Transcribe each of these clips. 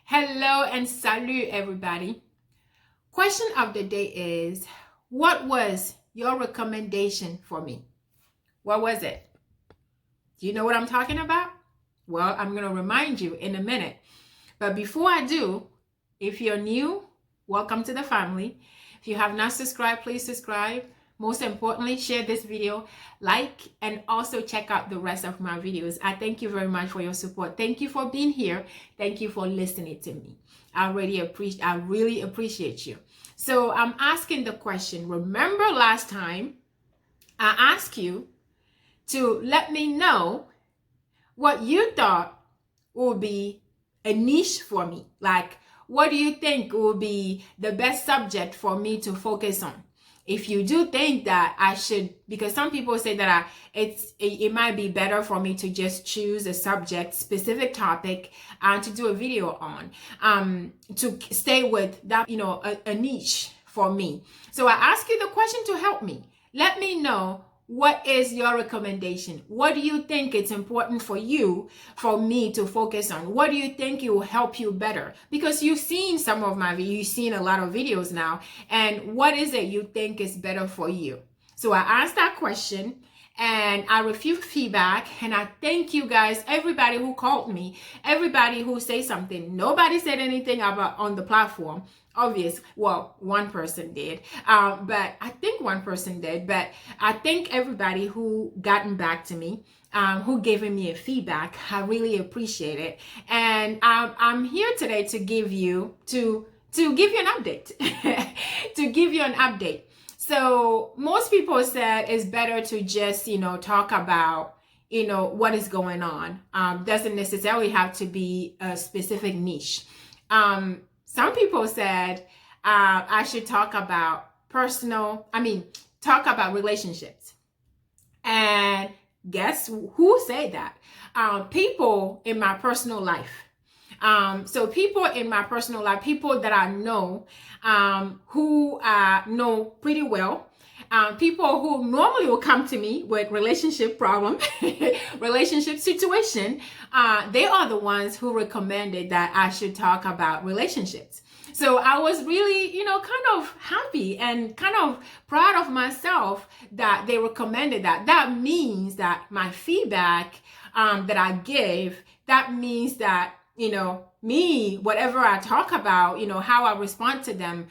Hello and salut, everybody. Question of the day is, what was your recommendation for me? What was it? Do you know what I'm talking about? Well, I'm going to remind you in a minute. But before I do, if you're new, welcome to the family. If you have not subscribed, please subscribe. Most importantly, share this video, like, and also check out the rest of my videos. I thank you very much for your support. Thank you for being here. Thank you for listening to me. I really appreciate you. So I'm asking the question. Remember last time I asked you to let me know what you thought would be a niche for me. Like, what do you think will be the best subject for me to focus on? If you do think that I should, because some people say that it might be better for me to just choose a subject, specific topic, to do a video on, to stay with that, a niche for me. So I ask you the question to help me. Let me know, what is your recommendation? What do you think it's important for me to focus on? What do you think it will help you better? Because you've seen some of my videos, you've seen a lot of videos now, and what is it you think is better for you? So I asked that question and I received feedback, and I thank you guys, everybody who called me, everybody who said something. Nobody said anything about on the platform. Obvious. Well, one person did, but I think one person did, but I thank everybody who gotten back to me, who given me a feedback. I really appreciate it. And I'm here today to give you an update, to give you an update. So most people said it's better to just, talk about, what is going on. Doesn't necessarily have to be a specific niche. Some people said I should talk about talk about relationships. And guess who said that? People in my personal life. So people in my personal life, people that I know, who I know pretty well, people who normally will come to me with relationship problem, relationship situation, they are the ones who recommended that I should talk about relationships. So I was really, kind of happy and kind of proud of myself that they recommended that. That means that my feedback that I gave, that means that, me, whatever I talk about, how I respond to them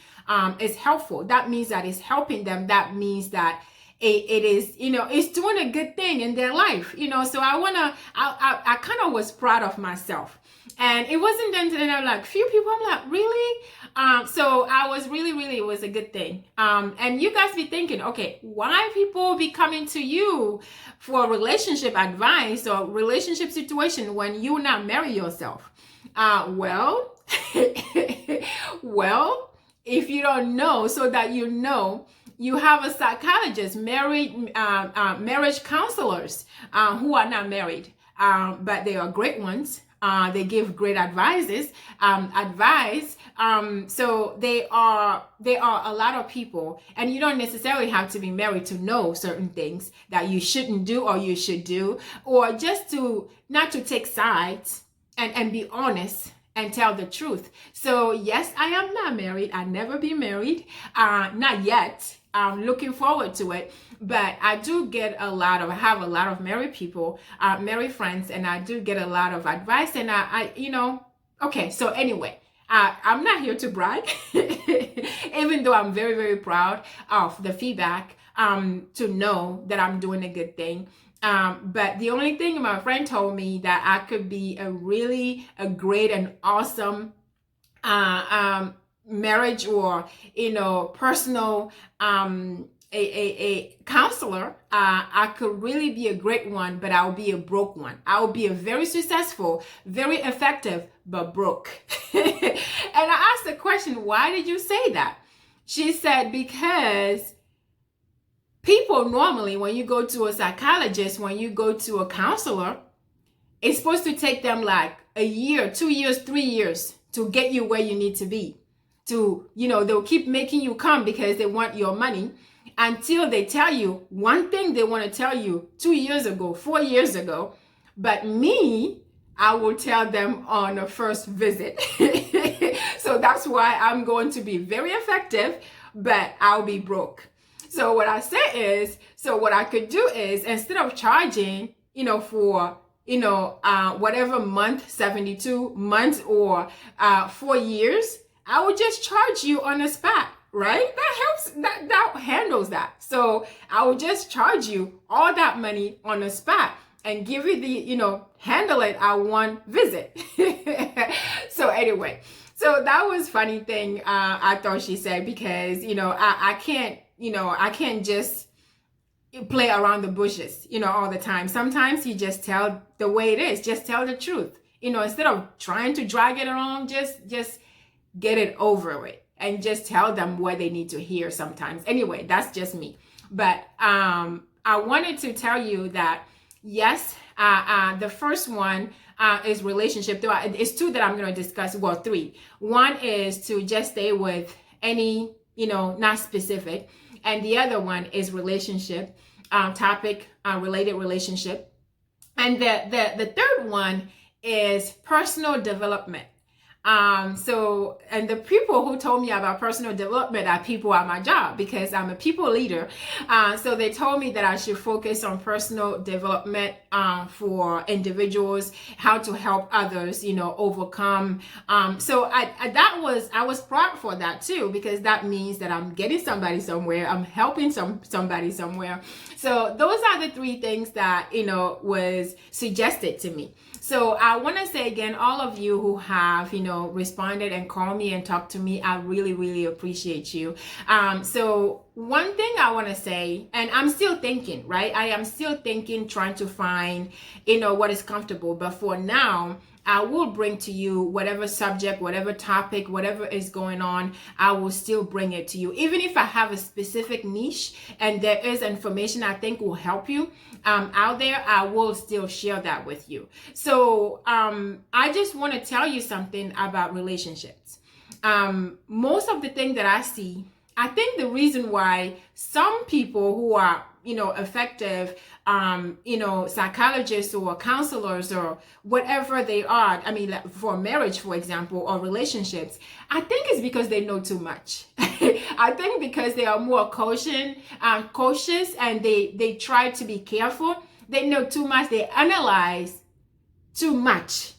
is helpful. That means that it's helping them. That means that it is, it's doing a good thing in their life, so I kind of was proud of myself. And it wasn't then I'm like, few people, I'm like, really? So I was really, it was a good thing. And you guys be thinking, okay, why people be coming to you for relationship advice or relationship situation when you not marry yourself? Well, if you don't know, so that you have a psychologist, marriage counselors who are not married, but they are great ones. They give great advice. So they are a lot of people, and you don't necessarily have to be married to know certain things that you shouldn't do or you should do, or just not to take sides and be honest and tell the truth. So yes, I am not married. I'll never be married. Not yet. I'm looking forward to it. But I do get I have a lot of married people, married friends, and I do get a lot of advice. And okay. So anyway, I'm not here to brag, even though I'm very, very proud of the feedback, to know that I'm doing a good thing. But the only thing my friend told me that I could be a great and awesome marriage or personal a counselor. I could really be a great one, but I'll be a broke one. I'll be a very successful, very effective, but broke. And I asked the question, why did you say that? She said, because people normally, when you go to a psychologist, when you go to a counselor, it's supposed to take them like a year, 2 years, 3 years to get you where you need to be. They'll keep making you come because they want your money until they tell you one thing they want to tell you 2 years ago, 4 years ago. But me, I will tell them on the first visit. So that's why I'm going to be very effective, but I'll be broke. So what I say is, so what I could do is, instead of charging, for whatever month, 72 months or 4 years, I would just charge you on the spot, right? That helps, that handles that. So I will just charge you all that money on the spot and give you the, handle it at one visit. So anyway, so that was funny thing I thought she said, because, I can't just play around the bushes, all the time. Sometimes you just tell the way it is, just tell the truth, instead of trying to drag it along, just get it over with and just tell them what they need to hear sometimes. Anyway, that's just me. But I wanted to tell you that, yes, the first one is relationship. It's two that I'm going to discuss. Well, three. One is to just stay with any, not specific. And the other one is relationship, topic, related relationship. And the third one is personal development. And the people who told me about personal development are people at my job, because I'm a people leader. So they told me that I should focus on personal development, for individuals, how to help others, overcome. So I was proud for that too, because that means that I'm getting somebody somewhere. I'm helping somebody somewhere. So those are the three things that, was suggested to me. So I want to say again, all of you who have, responded and called me and talked to me, I really, really appreciate you. So one thing I want to say, and I'm still thinking, right? I am still thinking, trying to find, what is comfortable. But for now, I will bring to you whatever subject, whatever topic, whatever is going on, I will still bring it to you. Even if I have a specific niche and there is information I think will help you out there, I will still share that with you. So I just want to tell you something about relationships. Most of the things that I see, I think the reason why some people who are, effective, psychologists or counselors or whatever they are, for marriage, for example, or relationships, I think it's because they know too much. I think because they are more cautious and they try to be careful. They know too much. They analyze too much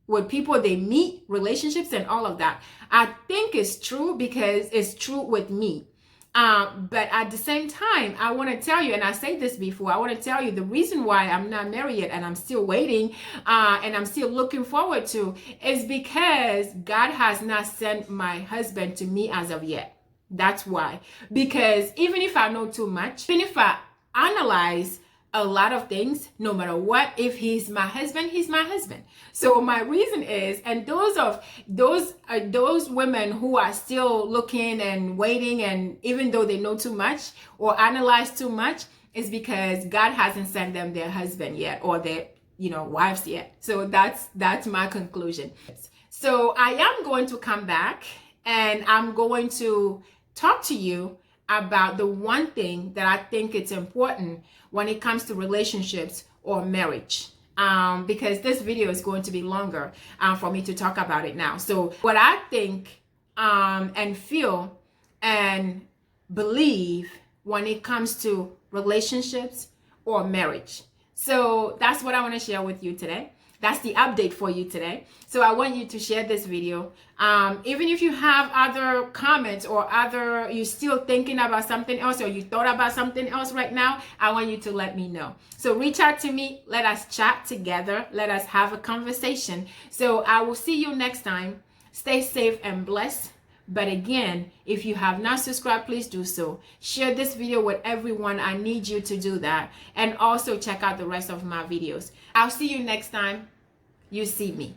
with people they meet, relationships and all of that. I think it's true because it's true with me. But at the same time, I want to tell you, and I said this before, I want to tell you the reason why I'm not married yet and I'm still waiting, and I'm still looking forward to, is because God has not sent my husband to me as of yet. That's why. Because even if I know too much, even if I analyze a lot of things, no matter what, if he's my husband, he's my husband. So my reason is, and those women who are still looking and waiting, and even though they know too much or analyze too much, is because God hasn't sent them their husband yet, or their wives yet. So that's my conclusion. So I am going to come back and I'm going to talk to you about the one thing that I think it's important when it comes to relationships or marriage, because this video is going to be longer for me to talk about it now. So what I think and feel and believe when it comes to relationships or marriage. So that's what I want to share with you today. That's the update for you today. So I want you to share this video. Even if you have other comments or you're still thinking about something else, or you thought about something else right now, I want you to let me know. So reach out to me. Let us chat together. Let us have a conversation. So I will see you next time. Stay safe and blessed. But again, if you have not subscribed, please do so. Share this video with everyone. I need you to do that. And also check out the rest of my videos. I'll see you next time you see me.